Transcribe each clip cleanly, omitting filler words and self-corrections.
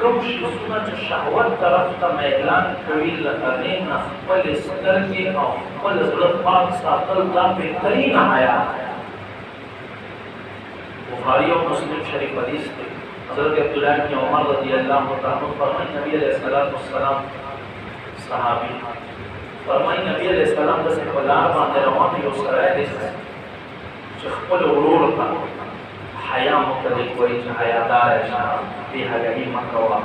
کوم شیزونه چې شهوت طرف ته میلان کوي لکه نه خپلې سترګې او خپل زړه پاک ساتل دا بهترینه حیا بخاری او مسلم شریف حدیث دی حضرت عبداللہ بن عمر رضی اللہ عنہ فرمائے نبی علیہ السلام صحابی فرمائے نبی علیہ السلام دسے بلار باندې روان یو سړی دی چې خپل ورور ته حیا مختلف وایي چې حیادار شه بې حیایي مه کوه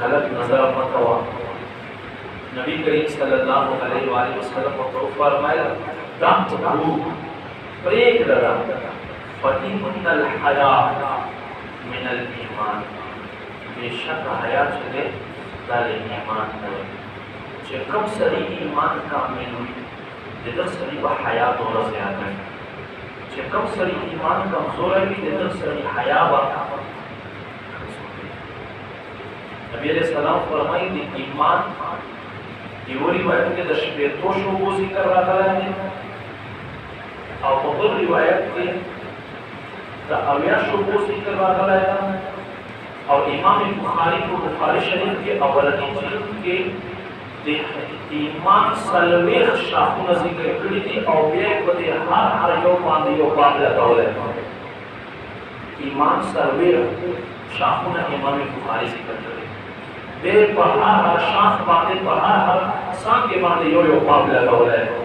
خلق نظر مه کوه نبی کریم صلی الله علیه وسلم ورته وفرمایل دا پرېږده فإن الحیا من الایمان بېشکه حیا چې دی دا له ایمان دی چې کوم سړي ایمان کامل وي د دغه سړي به حیا دومره زیاته وي چې کوم سړي ایمان کمزوری وي د دغه سړي حیا به نبی علیہ السلام فرمایي د ایمان یو روایت کې د شپېتو شعبو ذکر راغلی دی او په بل روایت کې د اویا شعبو ذکر راغلی دی او امام بخاری په بخاری شریف کې اولنی جلد کې د ایمان څلوېښت شاخونه ذکر کړي دي او بیا یې په دې هر یو باندې یو باب لګولی ایمان څلوېښت شاخونه امام بخاری ذکر کړي بیا په هر شاخ باندې په هر څانګې باندې یو یو باب لګولی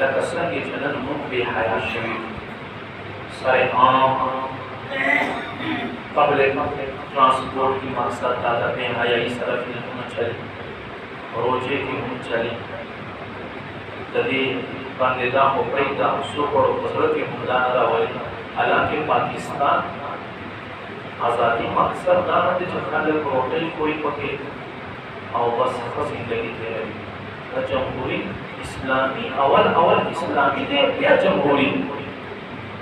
لکه څنګه چې نن موږ بې حیا شوي سره عام پبلک ترانسپورټ کی مقصد دا د بې حیایي سره فلمونه چلي روژې کې هم چلي د دې باندې دا خو پرېږده څوک ورو په زړه کې هم دا نه راولي حالانکه پاکستان ازادي مقصد دا نه دی چې خلک روټۍ کوي پکې او بس ښه زندګي تېروي دا جمهوري اسلامی اول اسلامی دے یا جمہوری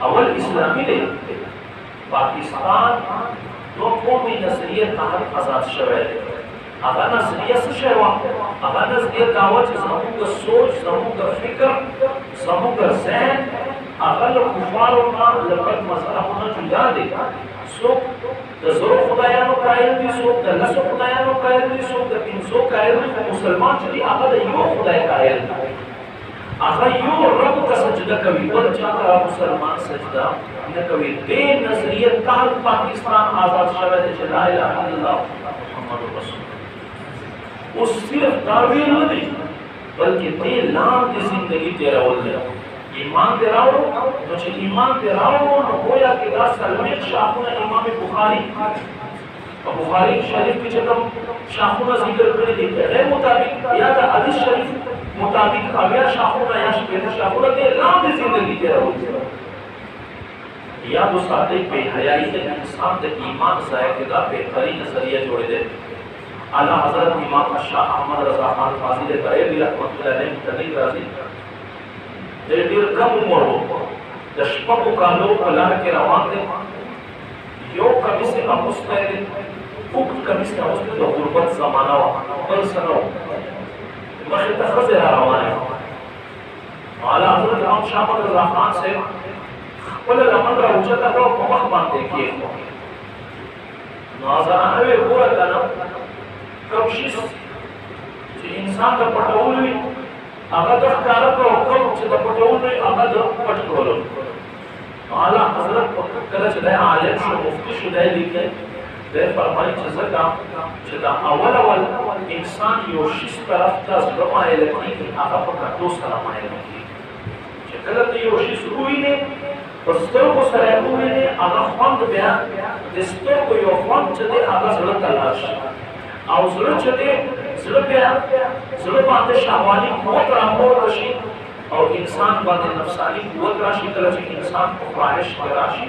اول اسلامی دے پاکستان دو قومی نظریه تحت آزاد شوه دے اگر نظریه سے شوه اگر نظریه دعوت زمونږ سوچ زمونږ فکر زمونږ ذهن اگر کفار او لپاره مذهبونه جدا دي څوک د زرو خدایانو قائل دي څوک د لسو خدایانو قائل دي څوک د پنځو قائل دي مسلمان چې هغه د یو خدای قائل دي هغه یو رب ته سجده کوي بل چاته مسلمان سجده نه کوي دې نظریه تحت پاکستان آزاد شوه چې لا اله الا الله محمد رسول او صرف داوی نه دي بلکې دې لام دې زندگی تیرول دي ایمان دې راوړو نو چې ایمان دې راوړو نو گویا کې دا سلوي شاخونه امام بخاری او بخاری شریف کې چې کوم شاخونه ذکر کړی دي غیر مطابق یا د حدیث شریف مطابق اویا شاخونه یا شپږ شاخونه دې لاندې زندگی تیرول یا دو ساده بے حیائی د انسان د ایمان ضایع کېدا بهترین نظریه جوړې ده اعلی حضرت امام شاه احمد رضا خان فاضل بریلوی رحمت الله علیه تدین راضي ډېر کم عمر وو د شپږو کالو په لار کې روان دي یو کمیس اغوستی دی اوږد کمیس اغوستی د غربت زمانه وه بل څه نه وو مخې ته ښځې را روانې اعلی حضرت امام شاه احمد رضا خان صاحب خپله لمن را اوچته کړه په مخ باندې کېښوه نو زنانه ویې ګوره که نه کوم شي چې انسان ته پټول وي هغه د ښکاره کړه او کوم چې د پټول وي هغه د پټ کولو اعلی حضرت کله چې دی عالم شو مفتي شو دی لیکي دی فرمایي چې ځکه چې دا اول انسان یو شیز طرف ته زړه مایله کېږي هغه په کتو سره مایله کېږي چې کله ته یو شیز ووینې په سترګو سره یې ووینې هغه خوند بیا د سترګو یو خوند چې دی هغه زړه ته لاړ شي او زړه چې دی زړه بیا زړه باندې شهواني قوت راپورته شي او انسان باندې نفسانی قوت راشي کله چې انسان په خواهش کې راشي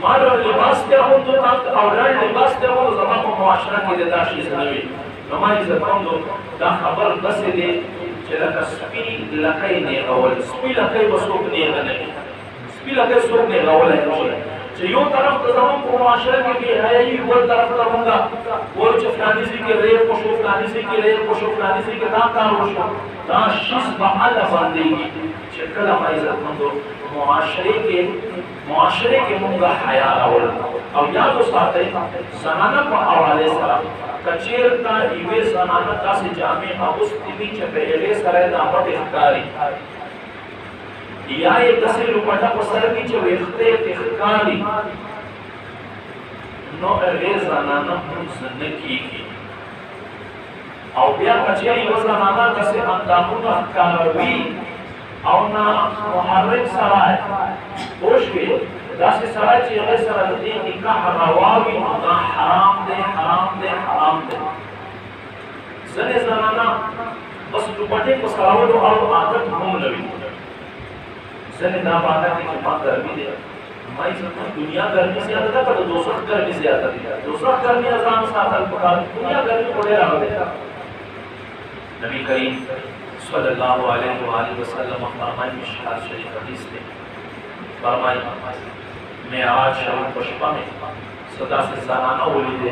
مال لباس ته هم تو تاسو اولاد لباس ته هم زما په معاشره کې د داشي سنوي نو ما یې زکوندو دا خبر بس دې چې لکه سپي لکه نه اول سپي لکه وسوک نه غني سپي لکه سوک نه اول چې یو طرف ته زموږ په معاشره کې به هي بل طرف ته مونږه ور چې فلاني سي کې ریپ کو شو فلاني سي کې ریپ کو شو فلاني سي کې دا کار وشو دا شیز په اعلی باندې چې کله ما یې زکوندو معاشره کې مونږه حیا راول او یاد وساتئ زنانه په حواله سره کچیر تا ایوه زنانه تاسې جامع اغوستې وي چې په هغې سره یې دا پټ ښکاري یا یې داسې لوپټه په سر کې چې ویښته یې ښکاري نو هغې زنانه لمونځ نه کېږي او بیا کچیر یوه زنانه داسې اندامونه ښکاروي او نه محرم سړی پوه شوې داسې سړی چې هغې سره د دې نکاح روا وي نو دا حرام دی حرام دی حرام دی ځینې زنانه بس دوپټې په سراولو او عادت هم نه وي ځینې دا باندې کې چې ما ګرمي دی ما یې دنیا ګرمي زیاته ده که د دوزخ ګرمي زیاته ده دوزخ ګرمي نه ځان ساتل پکار دنیا ګرمي خو ډېره راغلې نبی کریم صلی اللہ علیہ وآلہ وسلم فرمائی مشکات شریف حدیث میں فرمائی میں آج شریف پشپا میں صدا سے زنانہ اولی دے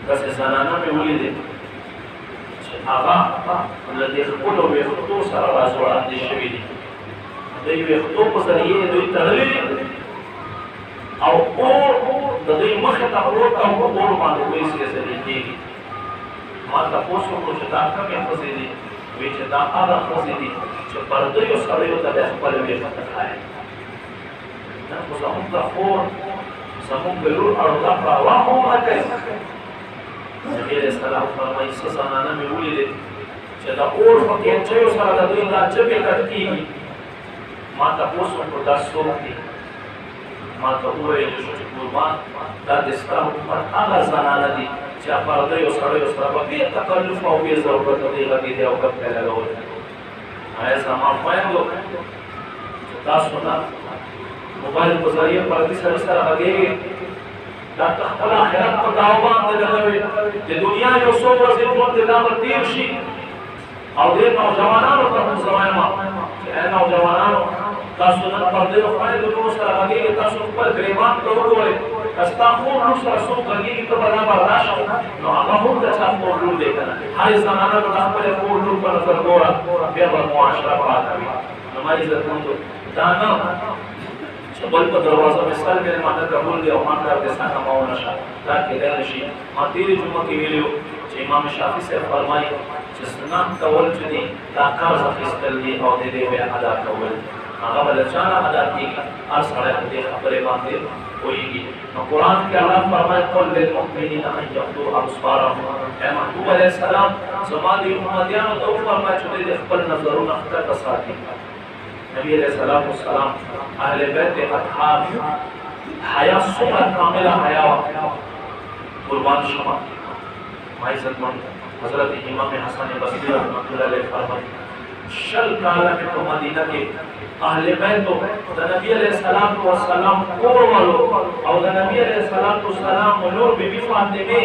دس زنانہ میں اولی دے آغا لدے خپلو ویختو سر رازوڑان دے شوی دی دی ویختو کو ذریعے دوی تغلی او اور دوی مختا پروتا او اور مانو کوئی سے ذریعے دی ما تپوسو کو شدا کم احفظی دی وی چې دا هغه ښځې دي چې پردیو سړیو ته بیا خپل ویښته ښایي نن خو زموږ د خور زموږ د لور اړوده پروا هم نه کوي نبي علیه السلام فرمایي څه زنانه مې ولیدې چې د اور په کینچیو سره د دوی دا ژبې کټ کېږي ما تپوس وکړو دا څوک دي ما ته وویل شو چې قربان دا د ستا حکومت هغه زنانه دي چې پردیو سړیو سره په بې تکلف او بې ضرورت دې غږېدې او ګپې لګولې آیا زما خویندو چې تاسو نه موبایل په ذریعه پردي سړي سره غږېږئ دا ته خپل آخرت په دعوه باندې لګوئ د دنیا یو څو ورځې ژوند دې دا به تېر شي او دې نوجوانانو ته هم زه وایم چې ای نوجوانانو تاسو نن پردیو خویندو لورو سره غږېږئ تاسو خپل ګرېوان ته وګورئ استا خور لور سره څوک غږېږي ته به دا برداشت نو هغه هم د چا خور لور دی که نه هرې زنانه به د خپلې خور لور په نظر ګوره بیا به معاشره پاکه وي نو ما عزتمندو دا نه چې بل په دروازه مې سر کړې ما ته قبول دی او ما کار دې څنګه ما ونشه دا کېدی نه شي ما تېرې جمعه کې ویلي وو چې امام شافعي صاحب فرمایي چې سنت کول چې دي دا قرض اخیستل دي او د دې بیا ادا کول هغه به له چا نه ادا کېږي هر سړی په دې خبرې باندې پوهېږي نو قرآن کې الله فرمایي قل للمؤمنین ان یغضوا ابصارهم اے محبوب علیه السلام زما د امتیانو ته وفرمایه چې دوی د خپل نظرونه ښکته ساتي نبی علیه السلام اهل بیت اطهار حیا څومره کامله حیا وه قربان شمه ما عزتمند حضرت امام حسن بصری رحمت الله علیه فرمایي شل کاله مې په مدینه کې اهل بیتو د نبی علیہ السلام کور والو او د نبی علیہ السلام لور بی بی فاطمه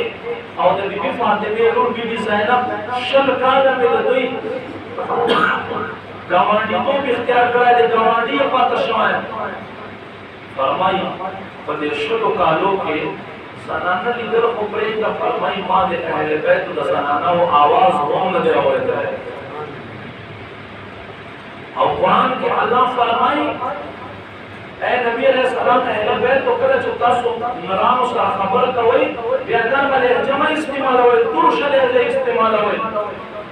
او د بی بی فاطمه لور بی بی زینب شل کاله مې د دوی گاونډي توب اختیار کړی دی گاونډي یې پاته شوی فرمایي په دې شلو کالو کې زنانه لیدل خو پرېږده فرمایي ما د اهل بیتو د زنانو آواز هم نه دی اورېدلی او قرآن کې الله فرمایي اے نبی علیہ السلام اهل بیت تو کله چې تاسو نرانو سره خبر کوئ بیا نرمه لهجه مه استعمالوئ ترشه لهجه استعمالوئ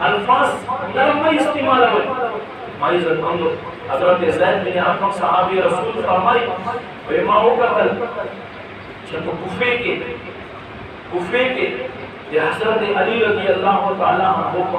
الفاظ نرمه استعمالوئ ما عزتمندو حضرت زید بن ارقم صحابي رسول فرمایي وایي ما وکتل چې په کوفې کې د حضرت علی رضی الله تعالی عنہ په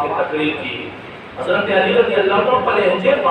کې تقریر کیږي حضرت علی رضی اللہ عنہ پر لہجے په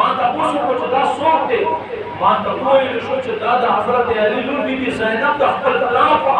ما تاسو کو چې دا څوک دی ما تاسو شو چې دا د حضرت علی لور بی بی زینب د خپل پلار په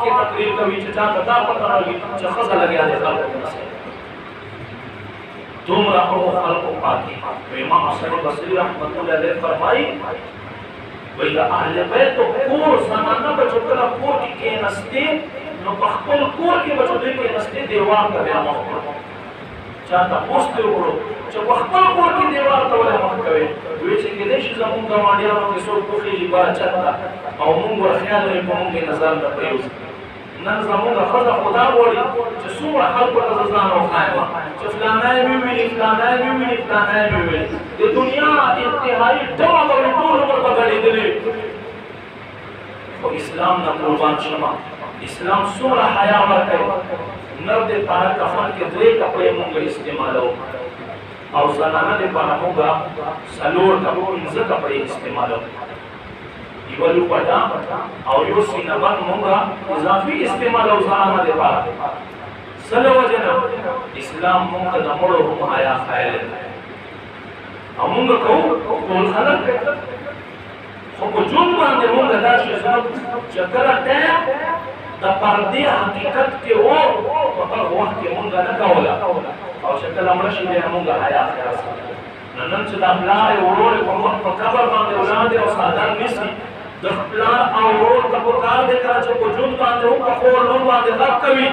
کې تقریر کوي چې دا پتا راغلی چې خزه لګیا دی خلکو دومره هغو خلقو پاکي امام حسن بصري رحمت الله علیه فرمایي وایي د اهل بیتو کور زنانه به چې کله کور کې کېنستې نو په خپل کور کې به چې دوی کېنستې دیوال ته بیا مخ کړو چا تپوس ترې وکړو چې په خپل کور کې دیوال ته ولې مخ کوې وایي چې کېدای شي زمونږ ګاونډیانو کې څوک وخېږي باچت ته او مونږ ورخیال وي په مونږ یې نظر نه پرېوځي نن زمونږ ښځه خدا غواړي چې څومره خلکو ته زه ځان وښایم چې فلانی مې وویني فلانی مې وویني فلانی مې وویني د دنیا انتهایي ډوه به مې ټول عمر به ګډېدلې خو اسلام نه قربان شمه اسلام څومره حیا ورکوي نر د پاره کفن کې 3 کپړې مونږ استعمالوو او زنانه دپاره مونږ 4 کپړې استعمالوو یو لوپټا او یو سینه‌بند مونږ اضافي استعمالوو زنانه دپاره څه له وجې نه اسلام مونږ ته د مړو هم حیا ښایلی او مونږ کوو ټول خلک خو په ژوند باندې مونږ داسې ژوند چې کله ټایم د پردې حقیقت کې و په هغه وخت کې مونږ نه کوله او چې کله مړه شي بیا مونږ حیا خیال ساتو نن چې د پلار ورور په مخ په قبر باندې اولاد او سادان نیسي د پلار او ورور ته پکار دی کله چې په ژوند باندې هم په خور نور باندې غږ کوي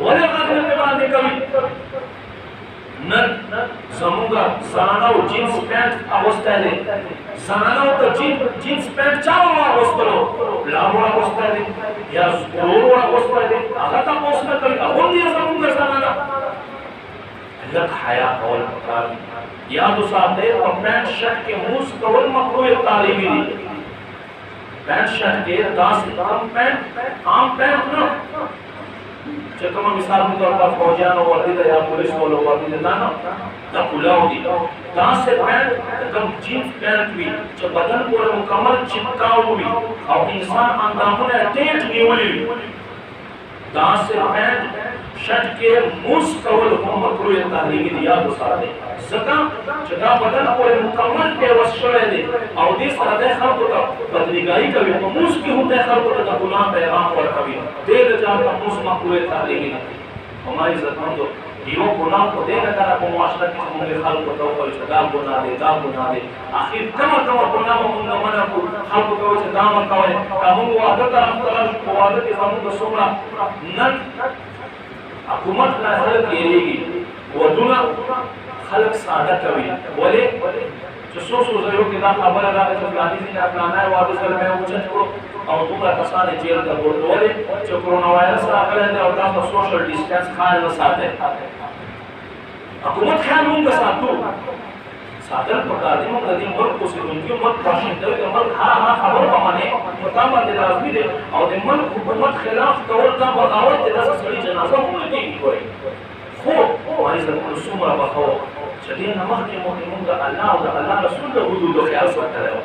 ولې غږ نه باندې کوي نن زمونږ زنانو جینس پینټ اغوستی دی زنانو ته جینس پینټ چا واغوستلو پلار واغوستی دی یا ورور واغوستی دی هغه تپوس نه کوي اغوندي زمونږ زنانه لږ حیا کول پکار دي یاد وساتئ په پینټ شرټ کې موس کول مکروه تعلیمي دي پینټ شرټ کې داسې عام پینټ نه چې کومه مثال په تور پر فوجیانو ورته یا پولیس ولو ورته نه دا کلاو دي داسې پینټ کوم جینس پینټ وي چې بدن پورې مکمل چپکاو وي او انسان اندامونه ټیټ نیولي وي داسې پینټ شرط کې موس کول هم مکروه تعلیمي دي یاد وساتئ ځکه چې دا بدن پورې مکمل پیوست شوی دی او دې سره د خلکو ته بدنګایي کوي په موس کې هم د خلکو ته د ګناه پیغام ورکوي دې لپاره ته موس مکروه تعلیمي دي همای عزتمندو یو ګناه په دې نه کنه په معاشره کې موږ خلکو ته وایو چې دا ګناه دی دا ګناه دی اخر کومه ګناه موږ نه منو خلکو ته چې دا مه کوئ موږ واده طرف په واده کې زموږ څومره نن حکومت لا خلق یریږي ودونه خلق ساده کوي ولې چې څو ځایو کې دا خبره راغله چې فلاني دین افغانای واده سره مې وچت کړو او دومره کسان جیل ته ورته ولې چې کرونا وایرس راغلی دی او تاسو سوشل ډیسټنس خیال نه ساتئ حکومت خیال مونږ ساتو ساتل پکار دي موږ د دې ملک اوسېدونکي ملک باشنده د ملک هغه خبر په معنی متا باندې لازمي دي او د ملک حکومت خلاف کول دا بغاوت د داسې سړي جنازه هم نه کېږي ګورئ خو وایي زموږ څومره بخو چې دې نه مخکې موږ د الله او د الله رسول د حدودو خیال ساتلی و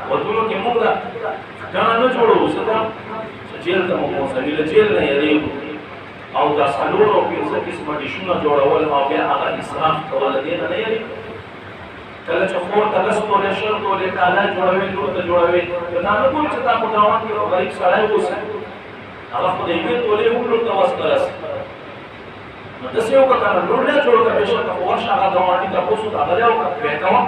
ودونو کې موږ ګڼه نه جوړوو څه چې جیل ته مو بوځوي له جیل نه یېرېږو او دا څلور او پنځه قسمه ډیشونه جوړول او بیا هغه اسراف کول د دې نه نه یېرېږو کله چې خور ته لس تولې شل تولې کالی جوړوي لور ته جوړوي دا نه کوم چې تا په ګاونډ کې یو غریب سړی اوسي هغه خو د یوې تولې هم لور ته وس نه رسي نو داسې وکړه که نه لور نه جوړ کړه بېشکه خو ورشه هغه ګاونډي تپوس وکړه هغه دی وکړه پرې کوه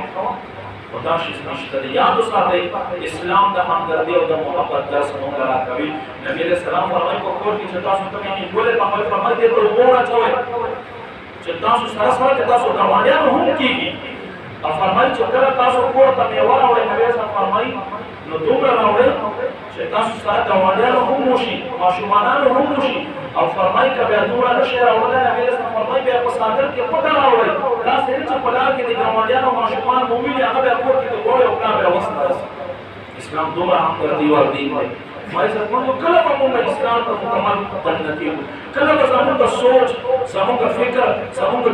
خو دا شی نشته دی یاد وساتئ اسلام د همدردي او د محبت درس موږ راکوي نبي علیه السلام فرمایي په کور کې چې تاسو ته یې ټولې په خپل فرمایي دې ته اوبه واچوئ چې تاسو سره سره چې تاسو ګاونډیان هم کېږي او فرمایي چې کله تاسو کور ته میوه راوړئ نبي صاحب فرمایي نو دومره راوړئ چې تاسو سره ګاونډیان هم وشي ماشومان هم وشي او فرمایي که بیا دومره نه شئ راوړلی نبي صاحب فرمایي بیا په څادر کې پټه راوړئ داسې نه چې په لار کې د ګاونډیانو ماشومان وویني هغه بیا کور کې د ګوړې او کار بیا وس نه رسي اسلام دومره همدردي ور دین دی ما عزتمندو کله به موږ اسلام ته مکمل بدل کېږو کله به زموږ سوچ زموږ فکر زموږ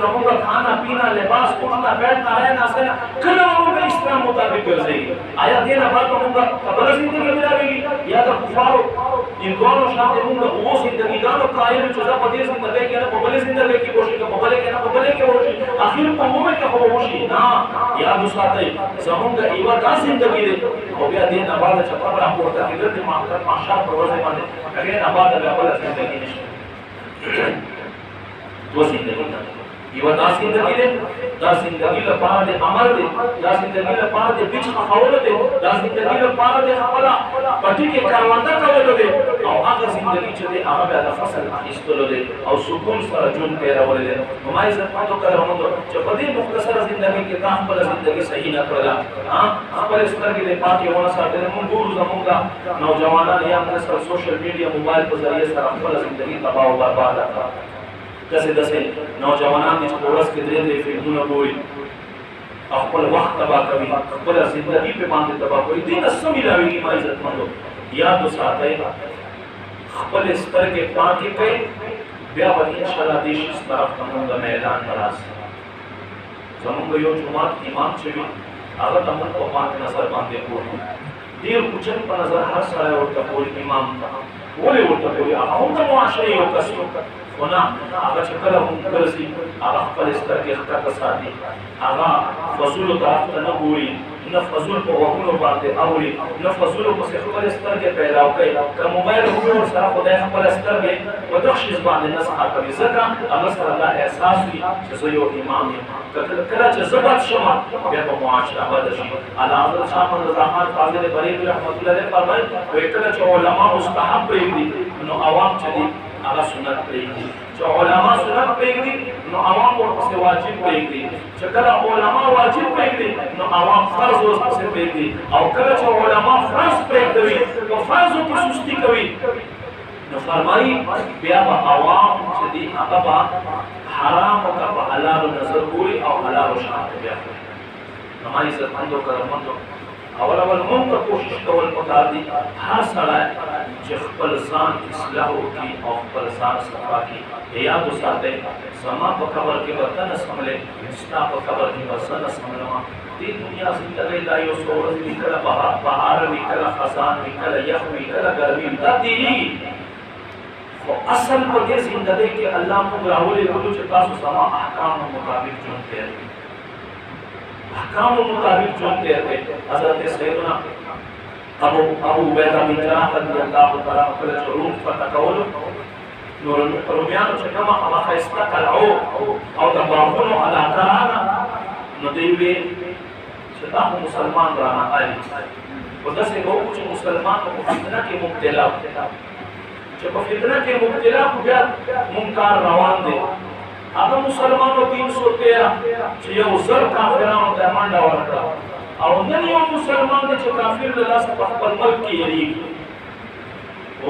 زموږ کھانا پینا لباس اٹھنا بیٹھنا رہنا سہنا کله به موږ اسلام مطابق ګرځېږي آیا دې نه بعد به موږ بله زندګي ملاوېږي یا د کفارو هندوانو شاته موږ اوس زندګیګانو قایل چې زه په دې زندګۍ کې نه په بلې زندګۍ کې وشي که په بلې کې نه په بلې کې وشي اخر په مومه کې خو وشي نه یاد وساتئ زموږ یوه دا زندګي دی او بیا دې نه بعد چې قبر راپورته کېدل د محشر په ورځ باندې هغې نه بعد بیا بله زندګي نشته دوه زندګي یو دا زندگی ده دا زندگی لپاره د عمل ده دا زندگی لپاره د بیچ خول ده دا زندگی لپاره د خپل پټی کې کارونده کول ده او هغه زندگی چې ده هغه د فصل اخیستلو ده او سکون سره ژوند تیرول ده نو ما عزت مندو کارونو چې په دې مختصره زندگی کې تا خپل زندگی صحیح نه کړله خپل سترګې د پاتې ونه ساتل موږ ګورو زموږ نوجوانان یا موږ سره سوشل میډیا موبایل په ذریعه سره خپل زندگی تباہ او برباد کړه دسه نوجوانان چې په ورځ کې درې فلمونه ګوري خپل وخت تباہ کوي خپل زندگی په باندې تباہ کوي دین سمې راوي ما عزت مندو یاد وساتئ خپل سترګې پاکې کړئ بیا به ان شاء الله دې شي طرف ته موږ میدان راسي زموږ یو جماعت امام چې وي هغه ته موږ په پاک نظر باندې ګورو ډېر کوچن په نظر هر سړی ورته ګوري امام ته ولې ورته ګوري هغه هم د معاشرې یو کس ونا هغه چې کله هم ګرځي هغه خپل سترګې ښکته ساتي هغه فضولو طرف ته نه ګوري نه فضول په غوږونو باندې اوري نه فضولو پسې خپل سترګې پیدا کوي که موبایل وګوري سره خدای خپل سترګې په دغه شیز باندې نصحه کوي ځکه هغه سره دا احساس وي چې زه یو امام یم کله چې زه بد شم بیا به معاشره بده شي اعلی حضرت شاه محمد رضا خان فاضل بریلوي رحمت الله علیه فرمایي وایي کله چې علما مستحب پرېږدي نو عوام چې دي هغه سنت پرېږدي چې علما سنت پرېږدي نو عوام ورپسې واجب پرېږدي چې کله علما واجب پرېږدي نو عوام فرض ورپسې پرېږدي او کله چې علما فرض پرېږدوي نو فرضو کې سستي کوي نو فرمایي بیا به عوام چې دي هغه به حرامو ته په حلالو نظر ګوري او حلالو شاته بیا کوي نو ما عزت مندو کرمندو اول موږ ته کوشش کول پکار دي هر سړی چې خپل ځان اصلاح وکړي او خپل ځان صفا کړي یاد وساتئ زما په قبر کې به ته نه سملې ستا په قبر کې به زه نه سملمه دې دنیا زندګۍ دا یو څو ورځې وي کله بهار وي کله خزان وي کله یخ وي کله ګرمي وي دا تېرېږي خو اصل په دې زندګۍ کې الله موږ راولېږلو چې تاسو زما احکامو مطابق ژوند تېر کړئ احکام مطابق ژوند تېر کړئ حضرت سیدنا ابو عبیده بن جراح رضی الله تعالی عنہ کله چې روم فتح کولو نو رومیانو چې کومه هغه ښایسته قلعو او د باغونو علاقه راغله نو دوی ویل چې دا خو مسلمان رانه آلي خو داسې به وکړو چې مسلمان په فتنه کې مبتلا چې په فتنه کې مبتلا خو بیا مونږ کار روان دی هغه مسلمانو 313 چې یو زر کافرانو ته منډه ورکړه او نن یو مسلمان دی چې کافر له لاسه په خپل ملک کې یریږي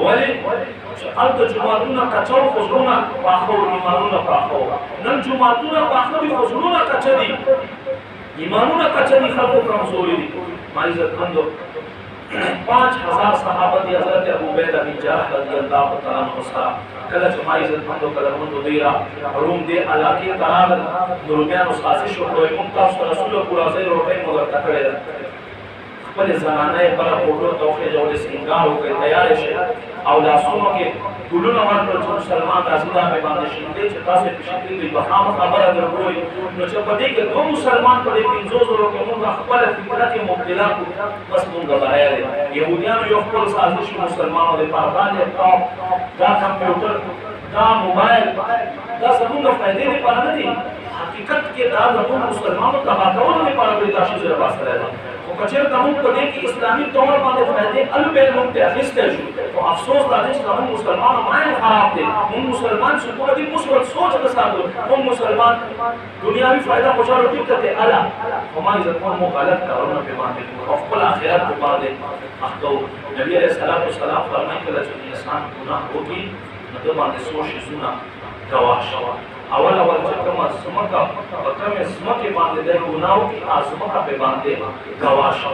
ولې چې هلته جوماتونه کچه او خو زړونه پاخه او ایمانونه پاخه نن جوماتونه پاخه دي خو زړونه کچه دي ایمانونه کچه دي خلکو کمزوري دي ما عزتمندو 5000 صحابه دي حضرت ابو عبیده بن جراح رضی الله تعالی عنہ سره کله چې ما عزتمندو کلمندو دیرا روم دې علاقې قرار درومیانو سازش وکړي موږ تاسو رسول الله راځي روټي مو ورته کړی خپل زنانه پر فوټو توخه جوړې سنگار وکړي تیار شي او لاسونو کې ګلونه ورکړل چې مسلمان راځي دا به باندې شیندې چې تاسو په شکل دی په خام خبره درکوي نو چې په دې کې دوه مسلمان په دې 500 زره کې موږ خپل فکرت مبتلا کو بس موږ غواړی يهوديانو یو خپل سازش مسلمانانو لپاره باندې دا کمپیوټر دا موبایل دا زموږ فائدې لپاره نه دي حقیقت کې دا زموږ مسلمانانو تباہ کولو لپاره به تاسو سره واسطه ده او کچېر ته موږ په دې کې اسلامي طور باندې فائدې البته موږ ته اخیستل شو او افسوس دا دی چې موږ مسلمانانو مایل خراب دي موږ مسلمان چې په دې مثبت سوچ نه ساتو موږ مسلمان دنیاوي فائدہ خوشاله ټیک ته اعلی او ما عزت مو غلط کارونه په باندې او خپل آخرت په باندې اخته نبی عليه الصلاه والسلام فرمایي چې انسان ګناه وکړي نو د باندې سوچ زونه گواه شو اول چې کومه سمکه په کومه سمکه باندې د ګناو کې سمکه په باندې گواه شو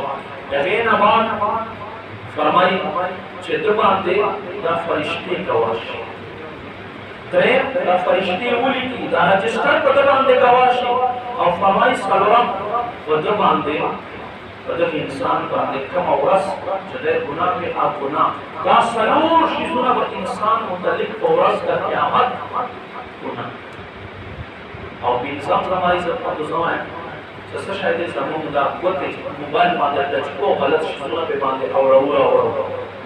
هغه نه بعد فرمایي چې د باندې دا فرشتي گواه شو درې دا فرشتي ولي کې دا رجستر په باندې گواه شو او فرمایي څلورم په د باندې په د انسان باندې کوم ورځ چې د ګناه په ګناه دا څلور شیزونه به انسان متعلق په ورځ د قیامت ګناه او بنظام زمای زپاتو زمای چې څه شاید زموږ دا قوت موبایل باندې د چکو غلط شیزونه په باندې او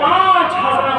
5000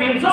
500